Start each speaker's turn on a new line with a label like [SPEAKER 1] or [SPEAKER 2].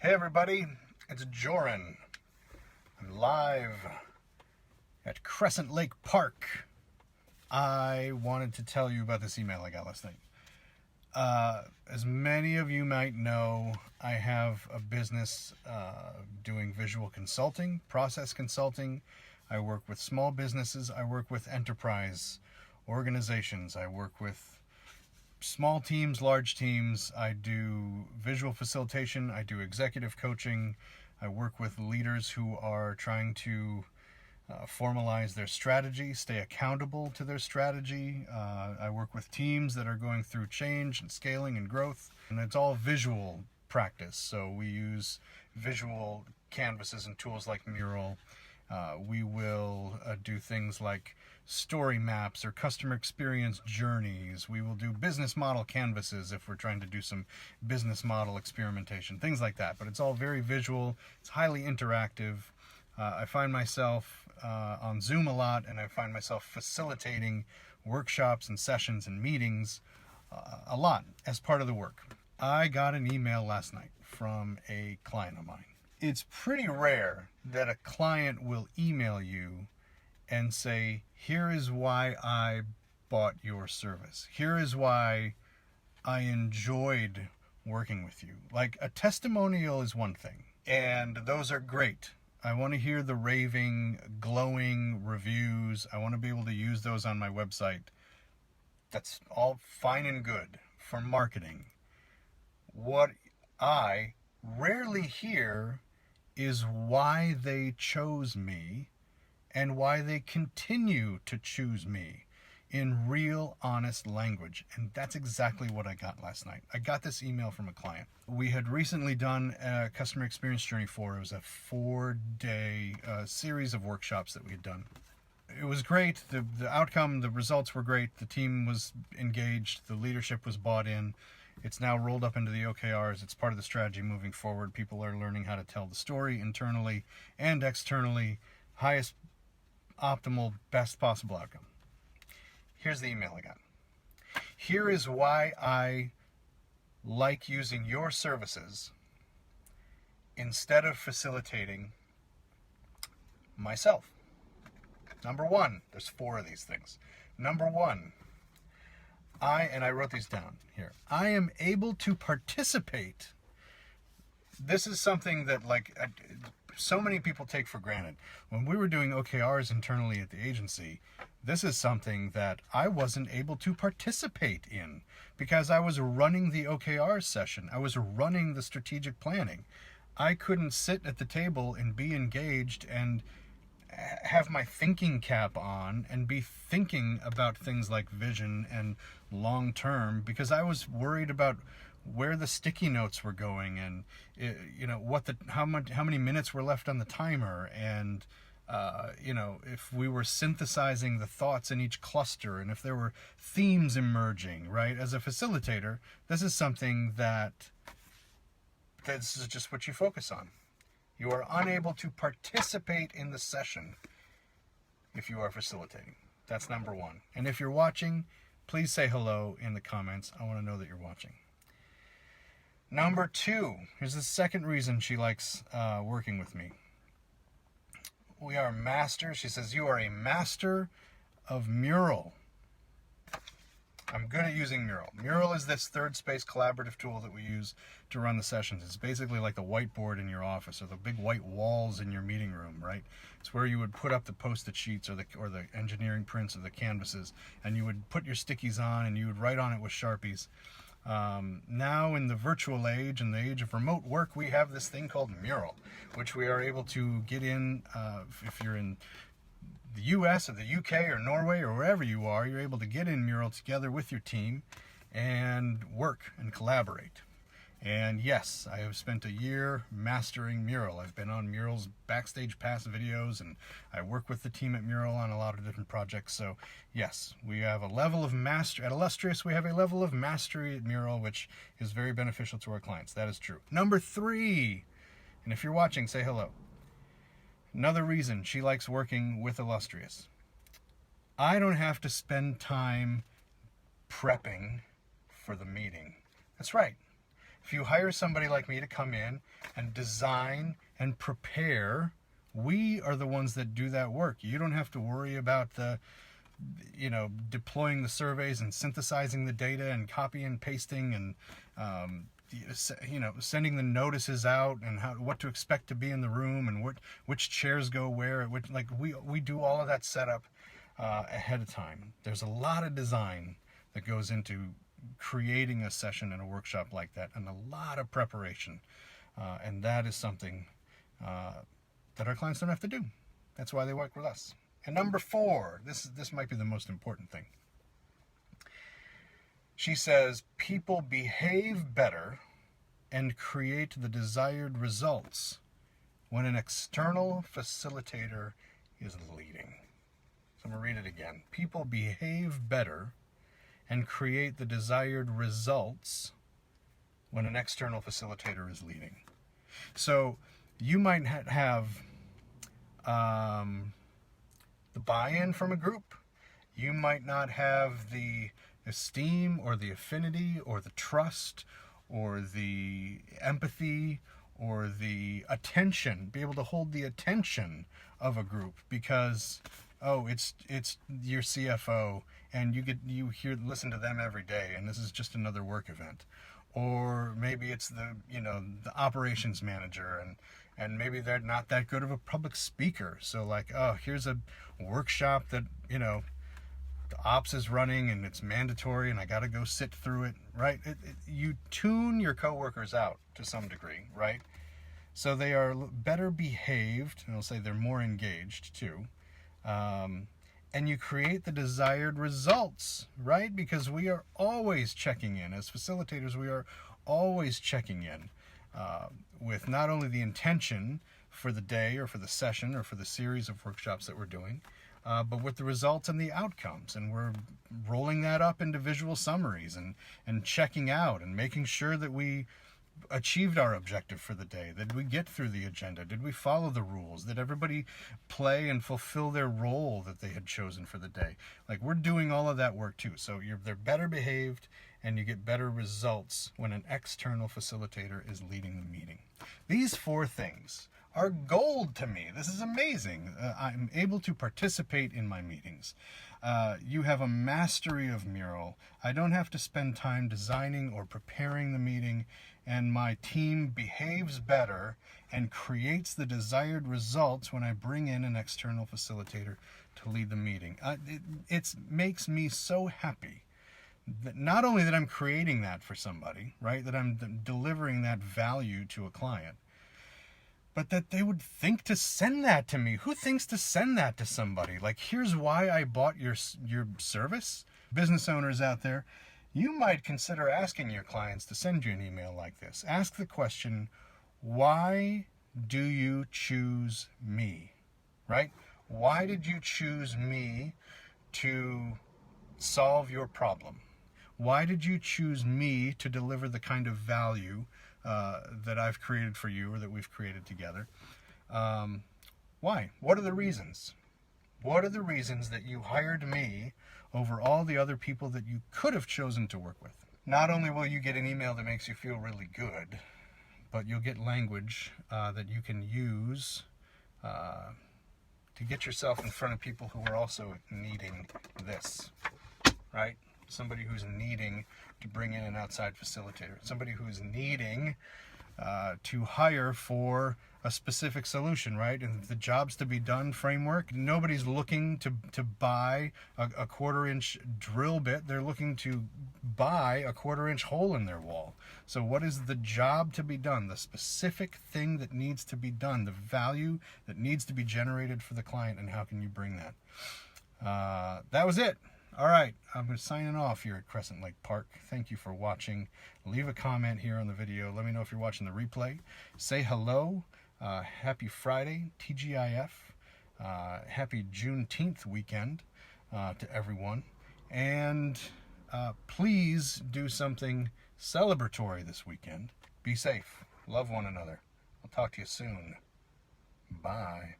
[SPEAKER 1] Hey everybody, it's Joran. I'm live at Crescent Lake Park. I wanted to tell you about this email I got last night. As many of you might know, I have a business doing visual consulting, process consulting. I work with small businesses. I work with enterprise organizations. I work with small teams, large teams. I do visual facilitation. I do executive coaching. I work with leaders who are trying to formalize their strategy, stay accountable to their strategy. I work with teams that are going through change and scaling and growth. And it's all visual practice. So we use visual canvases and tools like Mural. We will do things like story maps or customer experience journeys. We will do business model canvases if we're trying to do some business model experimentation, things like that. But it's all very visual. It's highly interactive. I find myself on Zoom a lot, and I find myself facilitating workshops and sessions and meetings a lot as part of the work. I got an email last night from a client of mine. It's pretty rare that a client will email you and say, here is why I bought your service. Here is why I enjoyed working with you. Like, a testimonial is one thing, and those are great. I want to hear the raving, glowing reviews. I want to be able to use those on my website. That's all fine and good for marketing. What I rarely hear is why they chose me and why they continue to choose me in real, honest language. And that's exactly what I got last night. I got this email from a client. We had recently done a customer experience journey for. It was a 4-day series of workshops that we had done. It was great. The outcome, the results were great. The team was engaged. The leadership was bought in. It's now rolled up into the OKRs. It's part of the strategy moving forward. People are learning how to tell the story internally and externally. Highest, optimal, best possible outcome. Here's the email I got. Here is why I like using your services instead of facilitating myself. Number one, there's 4 of these things. Number one, I wrote these down here. I am able to participate. This is something that so many people take for granted. When we were doing OKRs internally at the agency, this is something that I wasn't able to participate in because I was running the OKR session. I was running the strategic planning. I couldn't sit at the table and be engaged and have my thinking cap on and be thinking about things like vision and long term because I was worried about where the sticky notes were going and how many minutes were left on the timer and if we were synthesizing the thoughts in each cluster and if there were themes emerging, right? As a facilitator, this is something this is just what you focus on. You are unable to participate in the session if you are facilitating. That's number one. And if you're watching, please say hello in the comments. I want to know that you're watching. Number 2, here's the second reason she likes working with me. We are masters. She says, you are a master of Mural. I'm good at using Mural. Mural is this third space collaborative tool that we use to run the sessions. It's basically like the whiteboard in your office or the big white walls in your meeting room, right? It's where you would put up the post-it sheets or the engineering prints of the canvases, and you would put your stickies on and you would write on it with Sharpies. Now in the virtual age and the age of remote work, we have this thing called Mural, which we are able to get in if you're in the US or the UK or Norway or wherever you are, you're able to get in Mural together with your team and work and collaborate. And yes, I have spent a year mastering Mural. I've been on Mural's Backstage Pass videos, and I work with the team at Mural on a lot of different projects. So yes, we have a level of mastery. At Illustrious, we have a level of mastery at Mural, which is very beneficial to our clients. That is true. Number 3, and if you're watching, say hello. Another reason she likes working with Illustrious. I don't have to spend time prepping for the meeting. That's right. If you hire somebody like me to come in and design and prepare, we are the ones that do that work. You don't have to worry about deploying the surveys and synthesizing the data and copy and pasting and, sending the notices out and what to expect to be in the room and which chairs go where. We do all of that setup ahead of time. There's a lot of design that goes into creating a session and a workshop like that, and a lot of preparation. And that is something that our clients don't have to do. That's why they work with us. And number 4, this might be the most important thing. She says, people behave better and create the desired results when an external facilitator is leading. So I'm going to read it again. People behave better and create the desired results when an external facilitator is leading. So you might have the buy-in from a group. You might not have the esteem or the affinity or the trust or the empathy or the attention, be able to hold the attention of a group because, it's your CFO and you listen to them every day and this is just another work event. Or maybe it's the operations manager and maybe they're not that good of a public speaker. So here's a workshop that, the ops is running and it's mandatory and I got to go sit through it, right? You tune your coworkers out to some degree, right? So they are better behaved, and I'll say they're more engaged too. And you create the desired results, right? Because we are always checking in. As facilitators, we are always checking in with not only the intention for the day or for the session or for the series of workshops that we're doing, but with the results and the outcomes. And we're rolling that up into visual summaries and checking out and making sure that we achieved our objective for the day. Did we get through the agenda? Did we follow the rules? Did everybody play and fulfill their role that they had chosen for the day? We're doing all of that work too. So they're better behaved and you get better results when an external facilitator is leading the meeting. These 4 things are gold to me. This is amazing. I'm able to participate in my meetings. You have a mastery of Mural. I don't have to spend time designing or preparing the meeting, and my team behaves better and creates the desired results when I bring in an external facilitator to lead the meeting. It makes me so happy that not only that I'm creating that for somebody, right, that I'm delivering that value to a client, but that they would think to send that to me. Who thinks to send that to somebody? Here's why I bought your service. Business owners out there, you might consider asking your clients to send you an email like this. Ask the question, why do you choose me? Right? Why did you choose me to solve your problem? Why did you choose me to deliver the kind of value that I've created for you or that we've created together? Why? What are the reasons? What are the reasons that you hired me over all the other people that you could have chosen to work with? Not only will you get an email that makes you feel really good, but you'll get language that you can use to get yourself in front of people who are also needing this, right? Somebody who's needing to bring in an outside facilitator, somebody who's needing to hire for a specific solution, right? And the jobs to be done framework, nobody's looking to buy a 1/4-inch drill bit. They're looking to buy a 1/4-inch hole in their wall. So what is the job to be done? The specific thing that needs to be done, the value that needs to be generated for the client, and how can you bring that? That was it. All right, I'm signing off here at Crescent Lake Park. Thank you for watching. Leave a comment here on the video. Let me know if you're watching the replay. Say hello. Happy Friday, TGIF. Happy Juneteenth weekend to everyone. And please do something celebratory this weekend. Be safe. Love one another. I'll talk to you soon. Bye.